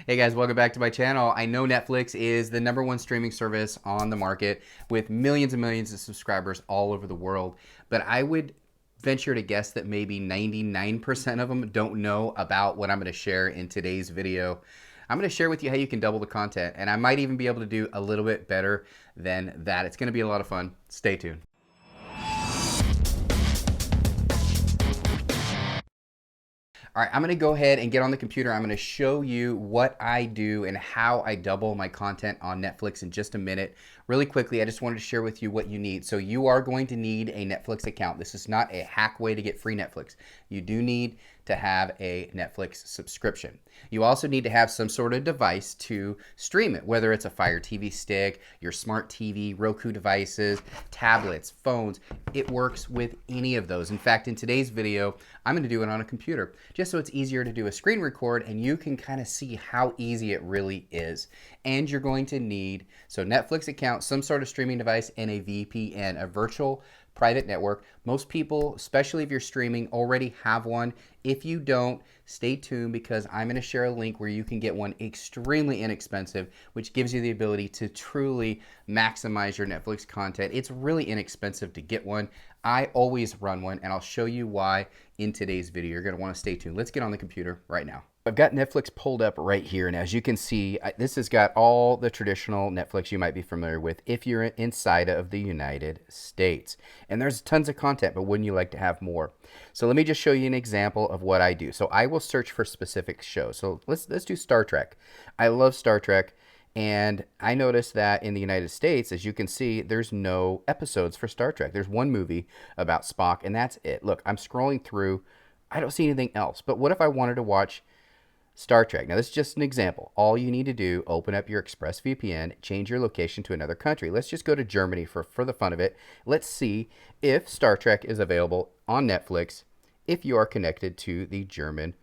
Hey guys, welcome back to my channel. I know Netflix is the #1 streaming service on the market with millions and millions of subscribers all over the world, but I would venture to guess that maybe 99% of them don't know about what I'm going to share in today's video. I'm going to share with you how you can double the content, and I might even be able to do a little bit better than that. It's going to be a lot of fun. Stay tuned. All right, I'm gonna go ahead and get on the computer. I'm gonna show you what I do and how I double my content on Netflix in just a minute. Really quickly, I just wanted to share with you what you need. So you are going to need a Netflix account. This is not a hack way to get free Netflix. You do need to have a Netflix subscription. You also need to have some sort of device to stream it, whether it's a Fire TV stick, your smart TV, Roku devices, tablets, phones. It works with any of those. In fact, in today's video, I'm going to do it on a computer, just so it's easier to do a screen record and you can kind of see how easy it really is. And you're going to need, so Netflix account, some sort of streaming device, and a VPN, a virtual private network. Most people, especially if you're streaming, already have one. If you don't, stay tuned because I'm going to share a link where you can get one extremely inexpensive, which gives you the ability to truly maximize your Netflix content. It's really inexpensive to get one. I always run one, and I'll show you why in today's video. You're going to want to stay tuned. Let's get on the computer right now. I've got Netflix pulled up right here, and as you can see, this has got all the traditional Netflix you might be familiar with if you're inside of the United States. And there's tons of content, but wouldn't you like to have more? So let me just show you an example of what I do. So I will search for specific shows. So let's do Star Trek. I love Star Trek. And I noticed that in the United States, as you can see, there's no episodes for Star Trek. There's one movie about Spock, and that's it. Look, I'm scrolling through. I don't see anything else. But what if I wanted to watch Star Trek? Now, this is just an example. All you need to do, open up your ExpressVPN, change your location to another country. Let's just go to Germany for the fun of it. Let's see if Star Trek is available on Netflix if you are connected to the German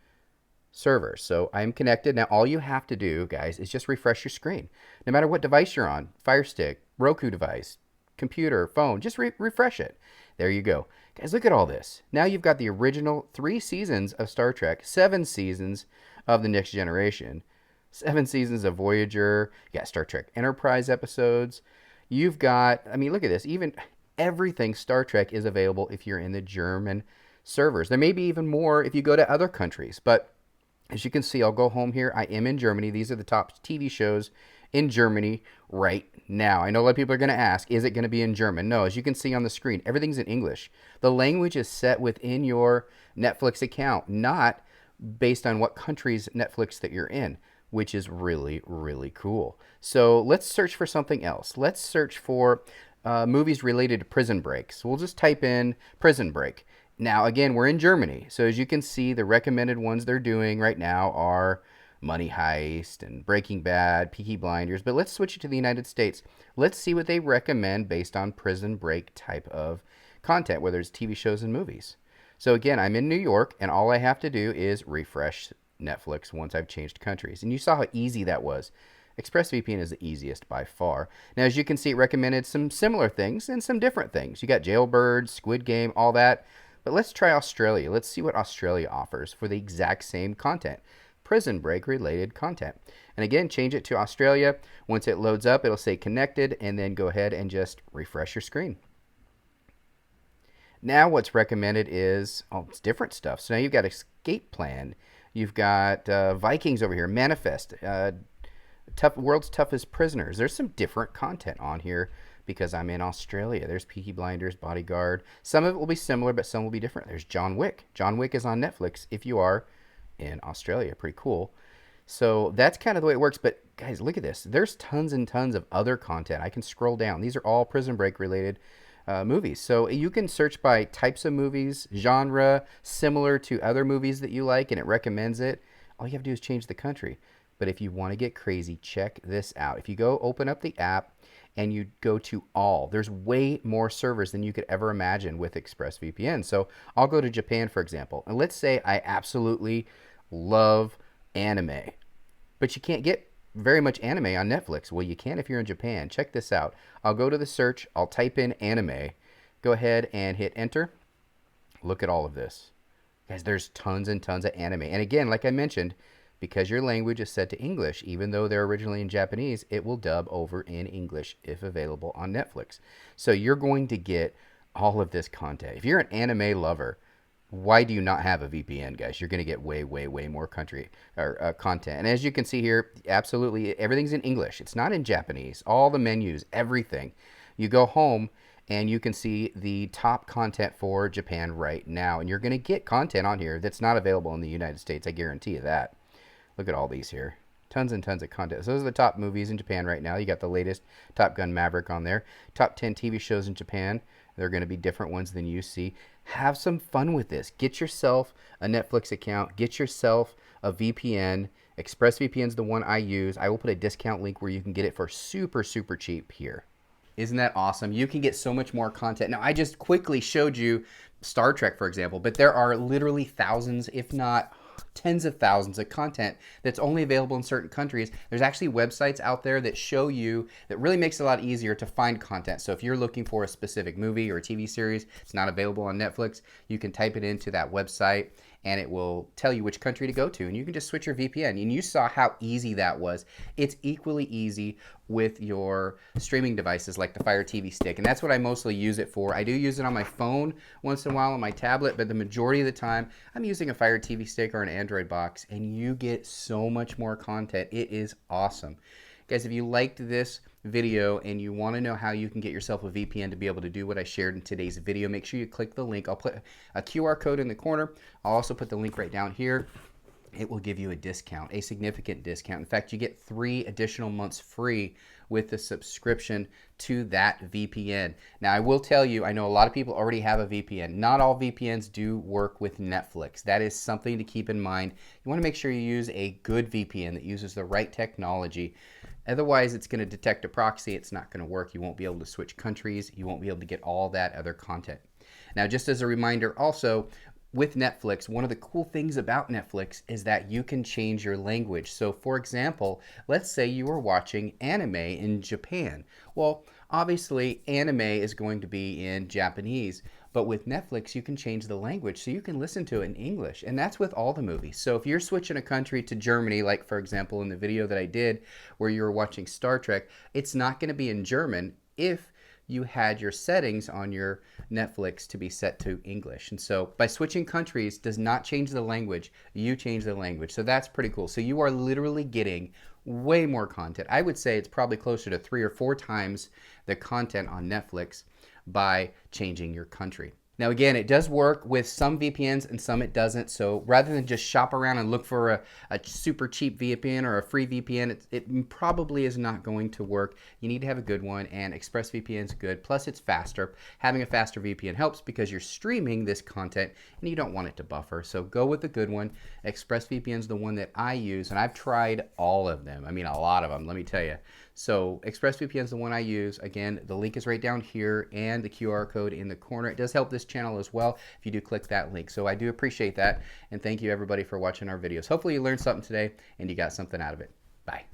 server. So I'm connected. Now, all you have to do, guys, is just refresh your screen. No matter what device you're on, Fire Stick, Roku device, computer, phone, just refresh it. There you go. Guys, look at all this. Now you've got the original 3 seasons of Star Trek, 7 seasons of The Next Generation, 7 seasons of Voyager. You got Star Trek Enterprise episodes. You've got, I mean, look at this. Even everything Star Trek is available if you're in the German servers. There may be even more if you go to other countries, but as you can see, I'll go home here. I am in Germany. These are the top TV shows in Germany right now. I know a lot of people are going to ask, is it going to be in German? No, as you can see on the screen, everything's in English. The language is set within your Netflix account, not based on what country's Netflix that you're in, which is really, really cool. So let's search for something else. Let's search for movies related to Prison Break. So we'll just type in Prison Break. Now, again, we're in Germany. So as you can see, the recommended ones they're doing right now are Money Heist and Breaking Bad, Peaky Blinders. But let's switch it to the United States. Let's see what they recommend based on Prison Break type of content, whether it's TV shows and movies. So again, I'm in New York, and all I have to do is refresh Netflix once I've changed countries. And you saw how easy that was. ExpressVPN is the easiest by far. Now, as you can see, it recommended some similar things and some different things. You got Jailbird, Squid Game, all that. But let's try Australia. Let's see what Australia offers for the exact same content. Prison Break related content. And again, change it to Australia. Once it loads up, it'll say connected, and then go ahead and just refresh your screen. Now what's recommended is, it's different stuff. So now you've got Escape Plan. You've got Vikings over here, Manifest, World's Toughest Prisoners. There's some different content on here because I'm in Australia. There's Peaky Blinders, Bodyguard. Some of it will be similar, but some will be different. There's John Wick. John Wick is on Netflix if you are in Australia. Pretty cool. So that's kind of the way it works. But guys, look at this. There's tons and tons of other content. I can scroll down. These are all Prison Break related movies. So you can search by types of movies, genre, similar to other movies that you like, and it recommends it. All you have to do is change the country. But if you want to get crazy, check this out. If you go open up the app and you go to all, there's way more servers than you could ever imagine with ExpressVPN. So I'll go to Japan, for example. And let's say I absolutely love anime, but you can't get very much anime on Netflix. Well, you can if you're in Japan. Check this out. I'll go to the search. I'll type in anime. Go ahead and hit enter. Look at all of this. Guys, there's tons and tons of anime. And again, like I mentioned, because your language is set to English. Even though they're originally in Japanese, it will dub over in English if available on Netflix. So you're going to get all of this content. If you're an anime lover, why do you not have a VPN, guys? You're going to get way, way, way more country or content. And as you can see here, absolutely everything's in English. It's not in Japanese. All the menus, everything. You go home and you can see the top content for Japan right now. And you're going to get content on here that's not available in the United States. I guarantee you that. Look at all these here. Tons and tons of content. So those are the top movies in Japan right now. You got the latest Top Gun Maverick on there. Top 10 TV shows in Japan. They're going to be different ones than you see. Have some fun with this. Get yourself a Netflix account. Get yourself a VPN. ExpressVPN is the one I use. I will put a discount link where you can get it for super, super cheap here. Isn't that awesome? You can get so much more content. Now, I just quickly showed you Star Trek, for example, but there are literally thousands, if not tens of thousands of content that's only available in certain countries. There's actually websites out there that show you, that really makes it a lot easier to find content. So if you're looking for a specific movie or a TV series, it's not available on Netflix, you can type it into that website and it will tell you which country to go to, and you can just switch your VPN. And you saw how easy that was. It's equally easy with your streaming devices like the Fire TV Stick, and that's what I mostly use it for. I do use it on my phone once in a while on my tablet, but the majority of the time I'm using a Fire TV Stick or an Android box, and you get so much more content. It is awesome. Guys, if you liked this video and you want to know how you can get yourself a VPN to be able to do what I shared in today's video, make sure you click the link. I'll put a QR code in the corner. I'll also put the link right down here. It will give you a discount, a significant discount. In fact, you get 3 additional months free with the subscription to that VPN. Now, I will tell you, I know a lot of people already have a VPN. Not all VPNs do work with Netflix. That is something to keep in mind. You want to make sure you use a good VPN that uses the right technology. Otherwise, it's going to detect a proxy. It's not going to work. You won't be able to switch countries. You won't be able to get all that other content. Now, just as a reminder also, with Netflix, one of the cool things about Netflix is that you can change your language. So for example, let's say you were watching anime in Japan. Well, obviously anime is going to be in Japanese, but with Netflix, you can change the language so you can listen to it in English. And that's with all the movies. So if you're switching a country to Germany, like for example, in the video that I did where you were watching Star Trek, it's not going to be in German if you had your settings on your Netflix to be set to English. And so by switching countries does not change the language, you change the language. So that's pretty cool. So you are literally getting way more content. I would say it's probably closer to 3 or 4 times the content on Netflix by changing your country. Now again, it does work with some VPNs and some it doesn't. So rather than just shop around and look for a super cheap VPN or a free VPN, it probably is not going to work. You need to have a good one, and ExpressVPN is good. Plus it's faster. Having a faster VPN helps because you're streaming this content and you don't want it to buffer. So go with a good one. ExpressVPN is the one that I use, and I've tried all of them. I mean, a lot of them, let me tell you. So ExpressVPN is the one I use. Again, the link is right down here and the QR code in the corner. It does help this channel as well if you do click that link. So I do appreciate that, and thank you everybody for watching our videos. Hopefully you learned something today and you got something out of it. Bye.